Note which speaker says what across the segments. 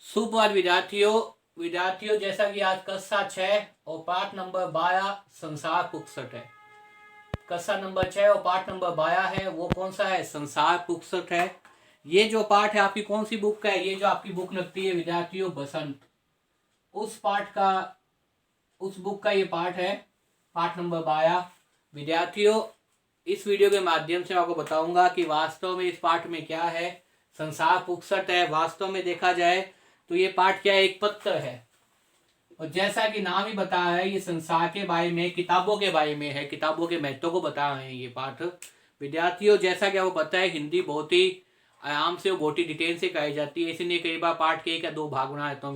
Speaker 1: सुप्रभात विद्यार्थियों जैसा कि आज कक्षा 6 और पाठ नंबर 12 संसार पुस्तक है। कक्षा नंबर 6 और पाठ नंबर 12 है, वो कौन सा है? संसार पुस्तक है। ये जो पाठ है आपकी कौन सी बुक का है? ये जो आपकी बुक लगती है विद्यार्थियों बसंत, उस बुक का ये पाठ है, पाठ नंबर 12। विद्यार्थियों, इस वीडियो के माध्यम से आपको बताऊंगा कि वास्तव में इस पाठ में क्या है। संसार पुस्तक है, वास्तव में देखा जाए तो ये पाठ क्या है? एक पत्र है। और जैसा कि नाम ही बता है, ये संसार के बारे में, किताबों के बारे में है, किताबों के महत्व को बता रहे हैं ये पाठ। विद्यार्थियों, जैसा कि आपको पता है, हिंदी बहुत ही आराम से और बहुत ही डिटेल से कराई जाती है, इसलिए कई बार पाठ के 1 या 2 भाग बना देता हूँ।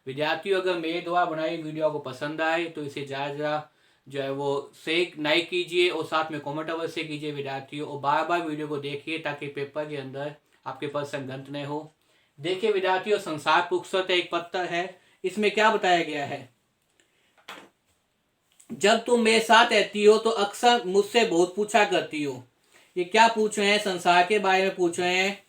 Speaker 1: विद्यार्थियों अगर मेरे द्वारा बनाई वीडियो आपको पसंद आए तो इसे ज़्यादा जो है वो लाइक कीजिए और साथ में कमेंट अवश्य कीजिए विद्यार्थियों, और बार बार वीडियो को देखिए ताकि पेपर के अंदर आपके पास संगत न हो। देखिए विद्यार्थियों, संसार पुस्तक एक पत्र है। इसमें क्या बताया गया है? जब तुम मेरे साथ रहती हो तो अक्सर मुझसे बहुत पूछा करती हो। ये क्या पूछ रहे हैं? संसार के बारे में पूछ रहे हैं,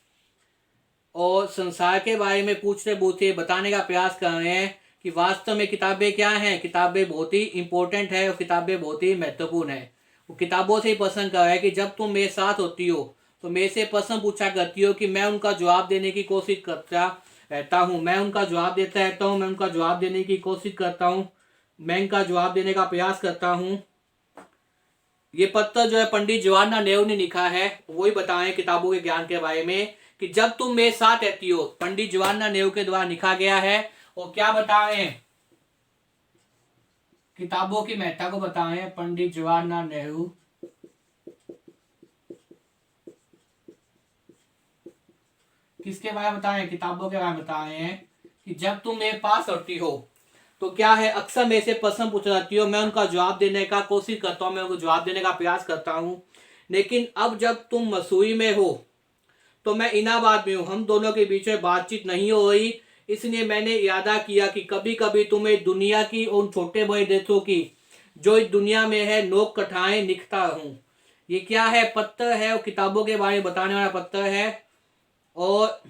Speaker 1: और संसार के बारे में पूछते पूछते बताने का प्रयास कर रहे हैं कि वास्तव में किताबें क्या हैं। किताबें बहुत ही इंपॉर्टेंट है और किताबें बहुत ही महत्वपूर्ण है। वो किताबों से ही प्रश्न कर रहा है कि जब तुम मेरे साथ होती हो तो मेरे से प्रश्न पूछा करती हो कि मैं उनका जवाब देने की कोशिश करता रहता हूँ, मैं उनका जवाब देता रहता हूँ, मैं उनका जवाब देने की कोशिश करता हूँ, मैं इनका जवाब देने का प्रयास करता हूँ। ये पत्र जो है पंडित जवाहरलाल नेहरू ने लिखा है, वही बताएं किताबों के ज्ञान के बारे में कि जब तुम मेरे साथ रहती हो, पंडित जवाहरलाल नेहरू के द्वारा लिखा गया है। और क्या बताएं? किताबों की महत्ता को बताएं पंडित जवाहरलाल नेहरू। किसके बारे में बताएं? किताबों के बारे में बताएं कि जब तुम मेरे पास होती हो तो क्या है, अक्सर मेरे से प्रश्न पूछ जाती हो, मैं उनका जवाब देने का कोशिश करता हूँ, मैं उनको जवाब देने का प्रयास करता हूँ। लेकिन अब जब तुम मसूरी में हो तो मैं इलाहाबाद में हूँ, हम दोनों के बीच में बातचीत नहीं हो रही। इसलिए मैंने इरादा किया कि कभी कभी तुम्हें दुनिया की उन छोटे बड़े देशों की जो इस दुनिया में है नोक कथाएं लिखता हूँ। ये क्या है? पत्र है, और किताबों के बारे में बताने वाला पत्र है, और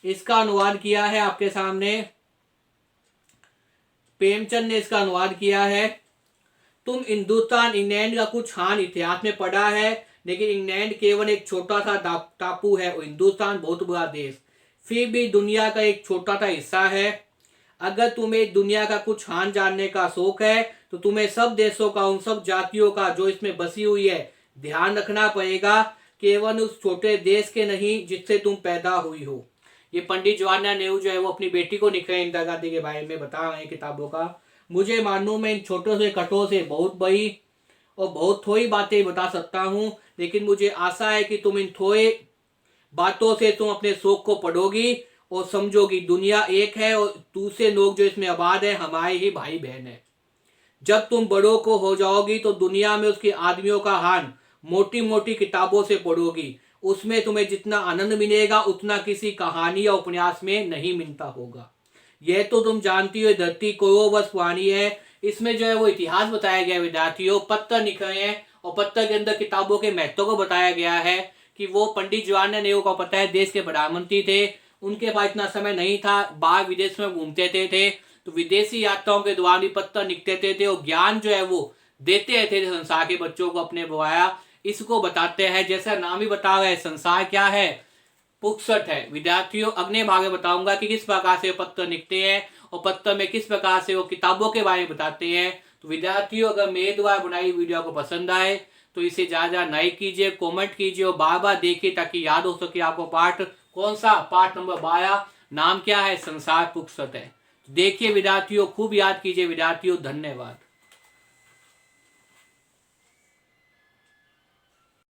Speaker 1: इसका अनुवाद किया है आपके सामने प्रेमचंद ने इसका अनुवाद किया है। तुम हिंदुस्तान इंग्लैंड का कुछ हाल इतिहास में पढ़ा है, लेकिन इंग्लैंड केवल एक छोटा सा टापू है और हिंदुस्तान बहुत बड़ा देश, फिर भी दुनिया का एक छोटा सा हिस्सा है। अगर तुम्हें दुनिया का कुछ हाल जानने का शौक है तो तुम्हें सब देशों का, उन सब जातियों का जो इसमें बसी हुई है, ध्यान रखना पड़ेगा, केवल उस छोटे देश के नहीं जिससे तुम पैदा हुई हो। ये पंडित जवाहरलाल नेहरू जो है वो अपनी बेटी को लिख रहे हैं, इंदिरा गांधी के बारे में बता रहे हैं किताबों का। मुझे मालूम मैं इन छोटों से कटों से बहुत बड़ी और बहुत थोड़ी बातें बता सकता हूँ, लेकिन मुझे आशा है कि तुम इन थोड़े बातों से तुम अपने शौक को पढ़ोगी और समझोगी दुनिया एक है और दूसरे लोग जो इसमें आबाद है हमारे ही भाई बहन है। जब तुम बड़ों को हो जाओगी तो दुनिया में उसके आदमियों का हाल मोटी मोटी किताबों से पढ़ोगी, उसमें तुम्हें जितना आनंद मिलेगा उतना किसी कहानी या उपन्यास में नहीं मिलता होगा। यह तो तुम जानती हो, धरती करोड़ों वर्ष पुरानी है। इसमें जो है वो इतिहास बताया गया विद्यार्थियों, पत्र लिखे हैं, और पत्र के अंदर किताबों के महत्व को बताया गया है कि वो पंडित जवाहरलाल नेहरू को पता है देश के प्रधानमंत्री थे, उनके पास इतना समय नहीं था, बाहर विदेश में घूमते थे तो विदेशी यात्राओं के दौरान भी पत्र लिखते थे और ज्ञान जो है वो देते रहते थे संसार के बच्चों को अपने बुआया। इसको बताते हैं, जैसा नाम ही बता रहा है, संसार क्या है? पुस्तक है। विद्यार्थियों, अगले भाग में बताऊंगा कि किस प्रकार से पत्र लिखते हैं और पत्र में किस प्रकार से वो किताबों के बारे में बताते हैं। तो विद्यार्थियों, अगर मेरे द्वारा बनाई वीडियो आपको पसंद आए तो इसे ज्यादा लाइक कीजिए, कमेंट कीजिए और बार बार देखिए ताकि याद हो सके आपको पाठ कौन सा। पाठ नंबर 12, नाम क्या है? संसार पुस्तक है। देखिए विद्यार्थियों, खूब याद कीजिए विद्यार्थियों। धन्यवाद।